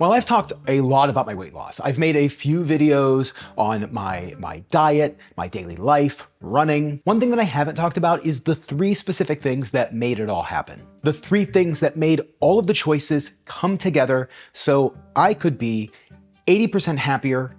Well, I've talked a lot about my weight loss. I've made a few videos on my diet, my daily life, running. One thing that I haven't talked about is the 3 specific things that made it all happen. The 3 things that made all of the choices come together so I could be 80% happier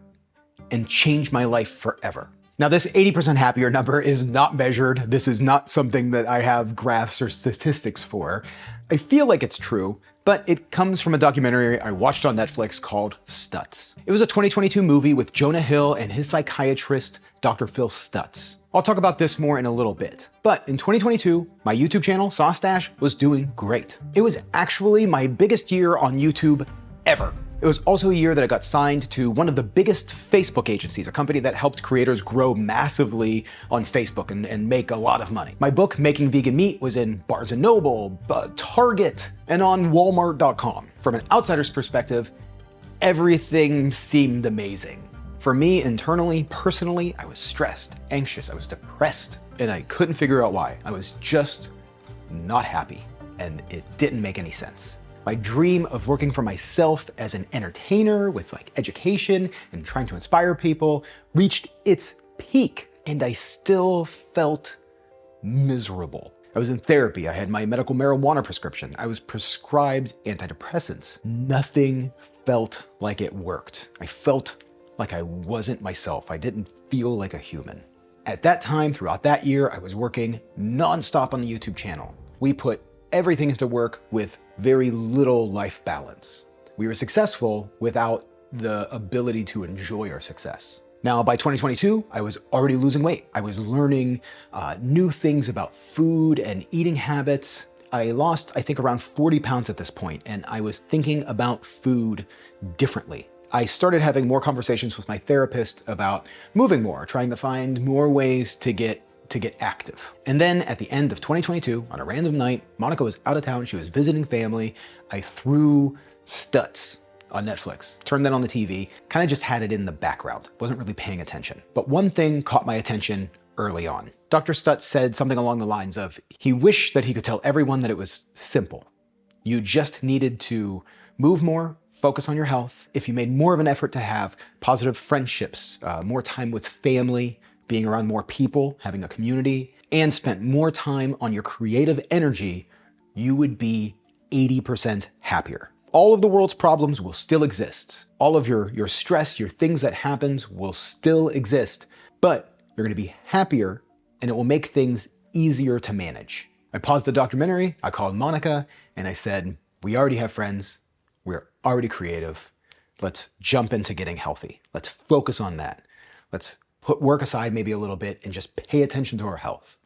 and change my life forever. Now, this 80% happier number is not measured. This is not something that I have graphs or statistics for. I feel like it's true, but it comes from a documentary I watched on Netflix called Stutz. It was a 2022 movie with Jonah Hill and his psychiatrist, Dr. Phil Stutz. I'll talk about this more in a little bit. But in 2022, my YouTube channel, SauceStache, was doing great. It was actually my biggest year on YouTube ever. It was also a year that I got signed to one of the biggest Facebook agencies, a company that helped creators grow massively on Facebook and make a lot of money. My book, Making Vegan Meat, was in Barnes & Noble, Target, and on Walmart.com. From an outsider's perspective, everything seemed amazing. For me, internally, personally, I was stressed, anxious, I was depressed, and I couldn't figure out why. I was just not happy, and it didn't make any sense. My dream of working for myself as an entertainer with education and trying to inspire people reached its peak, and I still felt miserable. I was in therapy. I had my medical marijuana prescription. I was prescribed antidepressants. Nothing felt like it worked. I felt like I wasn't myself. I didn't feel like a human. At that time, throughout that year, I was working nonstop on the YouTube channel. We put everything into work with very little life balance. We were successful without the ability to enjoy our success. Now, by 2022, I was already losing weight. I was learning new things about food and eating habits. I lost, I think, around 40 pounds at this point, and I was thinking about food differently. I started having more conversations with my therapist about moving more, trying to find more ways to get active. And then at the end of 2022, on a random night, Monica was out of town, she was visiting family. I threw Stutz on Netflix, turned that on the TV, kind of just had it in the background, wasn't really paying attention. But one thing caught my attention early on. Dr. Stutz said something along the lines of, he wished that he could tell everyone that it was simple. You just needed to move more, focus on your health. If you made more of an effort to have positive friendships, more time with family, being around more people, having a community, and spent more time on your creative energy, you would be 80% happier. All of the world's problems will still exist. All of your stress, your things that happens will still exist, but you're gonna be happier and it will make things easier to manage. I paused the documentary, I called Monica, and I said, we already have friends, we're already creative, let's jump into getting healthy. Let's focus on that. Let's put work aside maybe a little bit and just pay attention to our health.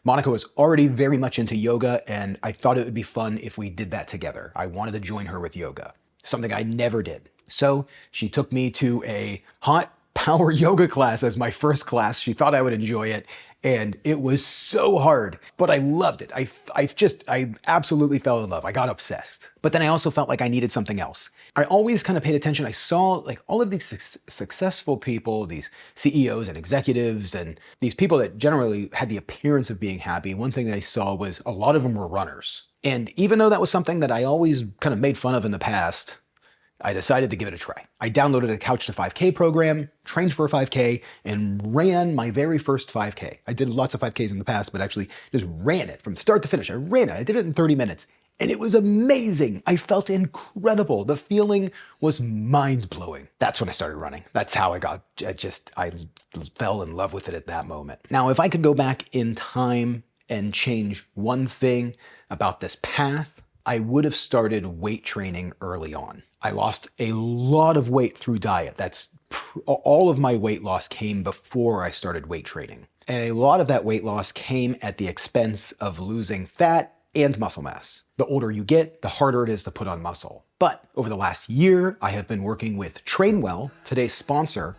Monica was already very much into yoga, and I thought it would be fun if we did that together. I wanted to join her with yoga, something I never did. So she took me to a hot power yoga class as my first class. She thought I would enjoy it, and it was so hard, but I loved it. I absolutely fell in love. I got obsessed. But then I also felt like I needed something else. I always kind of paid attention. I saw all of these successful people, these CEOs and executives, and these people that generally had the appearance of being happy. One thing that I saw was a lot of them were runners. And even though that was something that I always kind of made fun of in the past, I decided to give it a try. I downloaded a Couch to 5K program, trained for a 5K, and ran my very first 5K. I did lots of 5Ks in the past, but actually just ran it from start to finish. I ran it. I did it in 30 minutes. And it was amazing. I felt incredible. The feeling was mind-blowing. That's when I started running. That's how I fell in love with it at that moment. Now, if I could go back in time and change one thing about this path, I would have started weight training early on. I lost a lot of weight through diet. All of my weight loss came before I started weight training. And a lot of that weight loss came at the expense of losing fat and muscle mass. The older you get, the harder it is to put on muscle. But over the last year, I have been working with Trainwell, today's sponsor,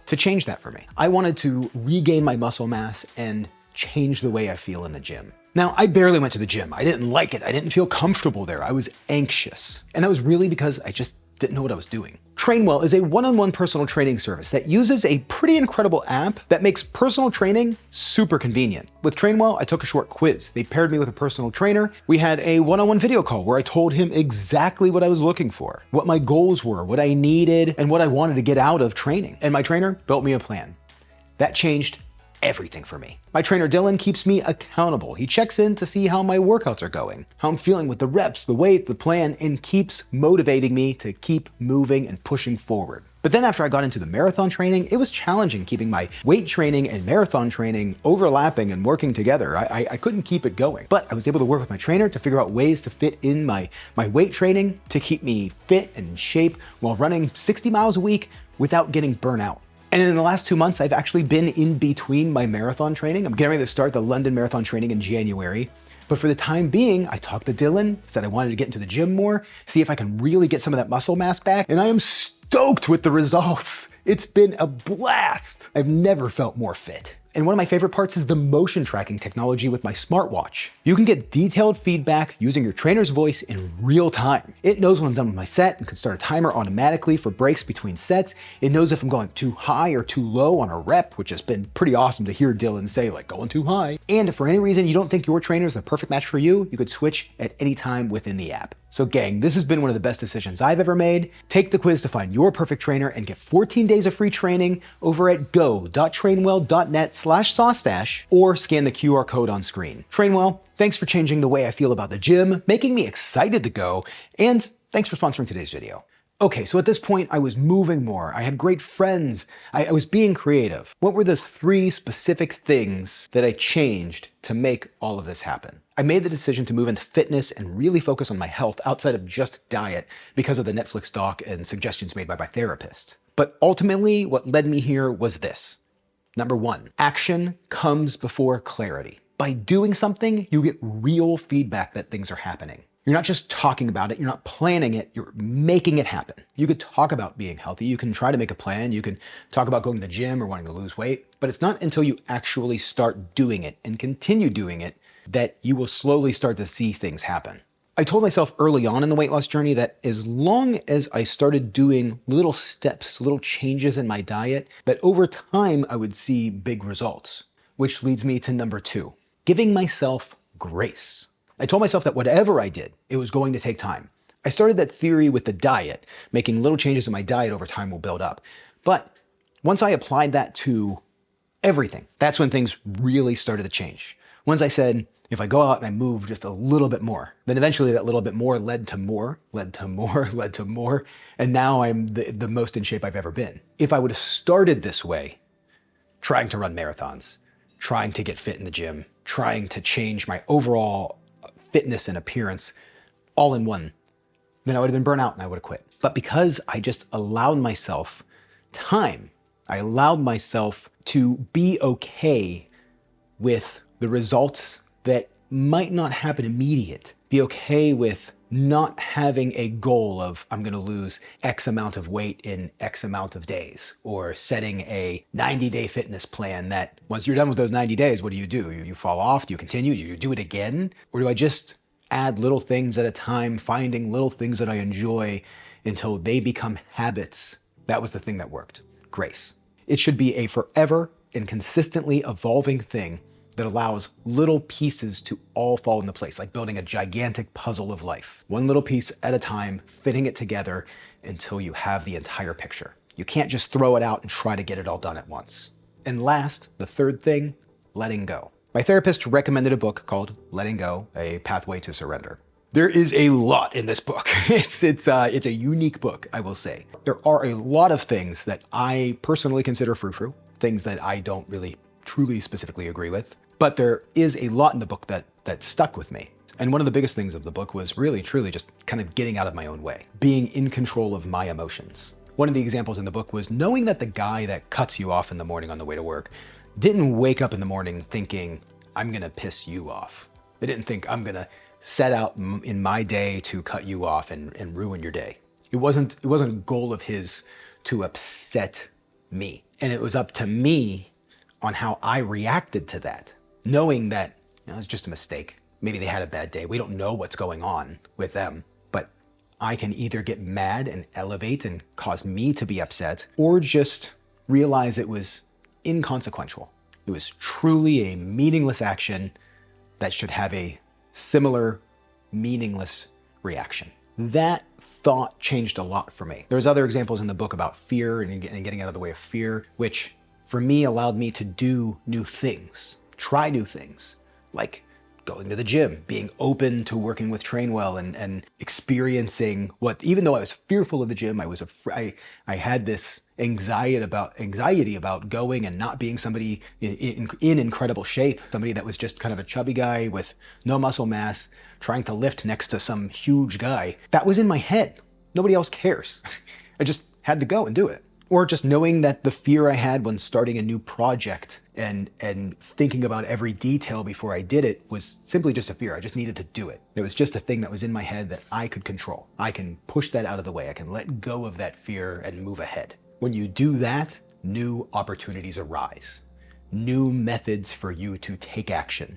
to change that for me. I wanted to regain my muscle mass and change the way I feel in the gym. Now, I barely went to the gym. I didn't like it. I didn't feel comfortable there. I was anxious. And that was really because I just didn't know what I was doing. Trainwell is a one-on-one personal training service that uses a pretty incredible app that makes personal training super convenient. With Trainwell, I took a short quiz. They paired me with a personal trainer. We had a one-on-one video call where I told him exactly what I was looking for, what my goals were, what I needed, and what I wanted to get out of training. And my trainer built me a plan. That changed everything for me. My trainer Dylan keeps me accountable. He checks in to see how my workouts are going, how I'm feeling with the reps, the weight, the plan, and keeps motivating me to keep moving and pushing forward. But then after I got into the marathon training, it was challenging keeping my weight training and marathon training overlapping and working together. I couldn't keep it going, but I was able to work with my trainer to figure out ways to fit in my weight training to keep me fit and in shape while running 60 miles a week without getting burnt out. And in the last 2 months, I've actually been in between my marathon training. I'm getting ready to start the London Marathon training in January. But for the time being, I talked to Dylan, said I wanted to get into the gym more, see if I can really get some of that muscle mass back. And I am stoked with the results. It's been a blast. I've never felt more fit. And one of my favorite parts is the motion tracking technology with my smartwatch. You can get detailed feedback using your trainer's voice in real time. It knows when I'm done with my set and can start a timer automatically for breaks between sets. It knows if I'm going too high or too low on a rep, which has been pretty awesome to hear Dylan say, like, going too high. And if for any reason you don't think your trainer is the perfect match for you, you could switch at any time within the app. So gang, this has been one of the best decisions I've ever made. Take the quiz to find your perfect trainer and get 14 days of free training over at go.trainwell.net/SauceStache or scan the QR code on screen. Trainwell, thanks for changing the way I feel about the gym, making me excited to go, and thanks for sponsoring today's video. Okay, so at this point, I was moving more. I had great friends. I was being creative. What were the 3 specific things that I changed to make all of this happen? I made the decision to move into fitness and really focus on my health outside of just diet because of the Netflix doc and suggestions made by my therapist. But ultimately, what led me here was this. Number 1, action comes before clarity. By doing something, you get real feedback that things are happening. You're not just talking about it, you're not planning it, you're making it happen. You could talk about being healthy, you can try to make a plan, you can talk about going to the gym or wanting to lose weight, but it's not until you actually start doing it and continue doing it that you will slowly start to see things happen. I told myself early on in the weight loss journey that as long as I started doing little steps, little changes in my diet, that over time I would see big results. Which leads me to number 2, giving myself grace. I told myself that whatever I did, it was going to take time. I started that theory with the diet, making little changes in my diet over time will build up. But once I applied that to everything, that's when things really started to change. Once I said, if I go out and I move just a little bit more, then eventually that little bit more led to more, led to more, led to more, and now I'm the most in shape I've ever been. If I would have started this way, trying to run marathons, trying to get fit in the gym, trying to change my overall fitness and appearance all in one, then I would have been burnt out and I would have quit. But because I just allowed myself time, I allowed myself to be okay with the results that might not happen immediate, be okay with not having a goal of I'm gonna lose X amount of weight in X amount of days, or setting a 90-day fitness plan that once you're done with those 90 days, what do? You fall off? Do you continue? Do you do it again? Or do I just add little things at a time, finding little things that I enjoy until they become habits? That was the thing that worked. Grace. It should be a forever and consistently evolving thing that allows little pieces to all fall into place, like building a gigantic puzzle of life. One little piece at a time, fitting it together until you have the entire picture. You can't just throw it out and try to get it all done at once. And last, the 3rd thing, letting go. My therapist recommended a book called Letting Go, A Pathway to Surrender. There is a lot in this book. It's a unique book, I will say. There are a lot of things that I personally consider frou-frou, things that I don't really truly specifically agree with. But there is a lot in the book that stuck with me. And one of the biggest things of the book was really, truly just kind of getting out of my own way, being in control of my emotions. One of the examples in the book was knowing that the guy that cuts you off in the morning on the way to work didn't wake up in the morning thinking, I'm gonna piss you off. They didn't think, I'm gonna set out in my day to cut you off and ruin your day. It wasn't a goal of his to upset me. And it was up to me on how I reacted to that, knowing that it's just a mistake. Maybe they had a bad day. We don't know what's going on with them, but I can either get mad and elevate and cause me to be upset, or just realize it was inconsequential. It was truly a meaningless action that should have a similar meaningless reaction. That thought changed a lot for me. There's other examples in the book about fear and getting out of the way of fear, which for me allowed me to do new things, try new things, like going to the gym, being open to working with Trainwell and experiencing what, even though I was fearful of the gym, I had this anxiety about going and not being somebody in incredible shape, somebody that was just kind of a chubby guy with no muscle mass, trying to lift next to some huge guy. That was in my head. Nobody else cares. I just had to go and do it. Or just knowing that the fear I had when starting a new project and thinking about every detail before I did it was simply just a fear. I just needed to do it. It was just a thing that was in my head that I could control. I can push that out of the way. I can let go of that fear and move ahead. When you do that, new opportunities arise, new methods for you to take action.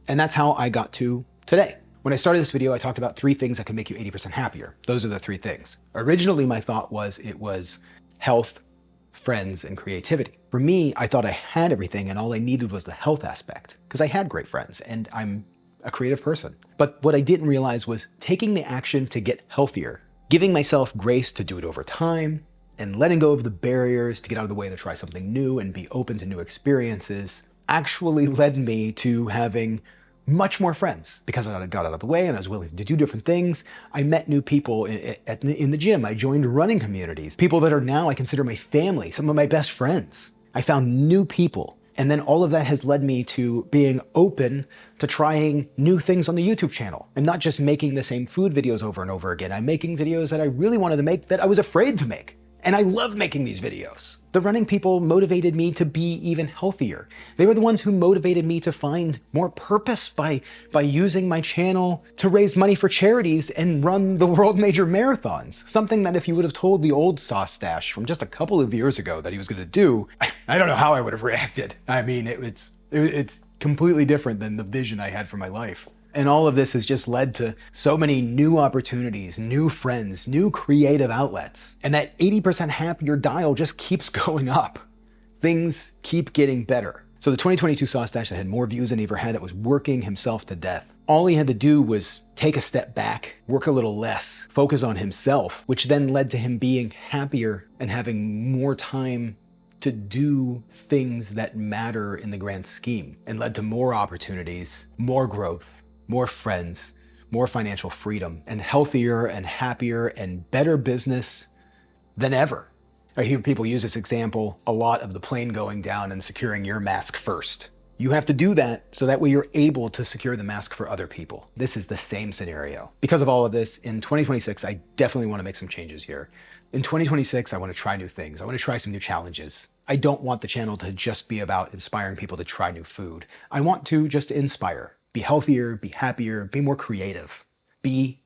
And that's how I got to today. When I started this video, I talked about 3 things that can make you 80% happier. Those are the 3 things. Originally, my thought was it was health, friends, and creativity. For me, I thought I had everything and all I needed was the health aspect because I had great friends and I'm a creative person. But what I didn't realize was taking the action to get healthier, giving myself grace to do it over time, and letting go of the barriers to get out of the way to try something new and be open to new experiences actually led me to having much more friends because I got out of the way and I was willing to do different things. I met new people in the gym. I joined running communities, people that are now I consider my family, some of my best friends. I found new people. And then all of that has led me to being open to trying new things on the YouTube channel and not just making the same food videos over and over again. I'm making videos that I really wanted to make that I was afraid to make. And I love making these videos. The running people motivated me to be even healthier. They were the ones who motivated me to find more purpose by using my channel to raise money for charities and run the world major marathons. Something that if you would have told the old SauceStache from just a couple of years ago that he was gonna do, I don't know how I would have reacted. I mean, it's completely different than the vision I had for my life. And all of this has just led to so many new opportunities, new friends, new creative outlets. And that 80% happier dial just keeps going up. Things keep getting better. So the 2022 SauceStache that had more views than he ever had, that was working himself to death. All he had to do was take a step back, work a little less, focus on himself, which then led to him being happier and having more time to do things that matter in the grand scheme, and led to more opportunities, more growth, more friends, more financial freedom, and healthier and happier and better business than ever. I hear people use this example a lot of the plane going down and securing your mask first. You have to do that so that way you're able to secure the mask for other people. This is the same scenario. Because of all of this, in 2026, I definitely want to make some changes here. In 2026, I want to try new things. I want to try some new challenges. I don't want the channel to just be about inspiring people to try new food. I want to just inspire. Be healthier, be happier, be more creative, be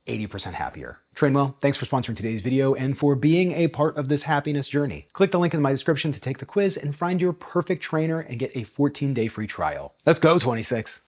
80% happier. Trainwell, thanks for sponsoring today's video and for being a part of this happiness journey. Click the link in my description to take the quiz and find your perfect trainer and get a 14-day free trial. Let's go, 26.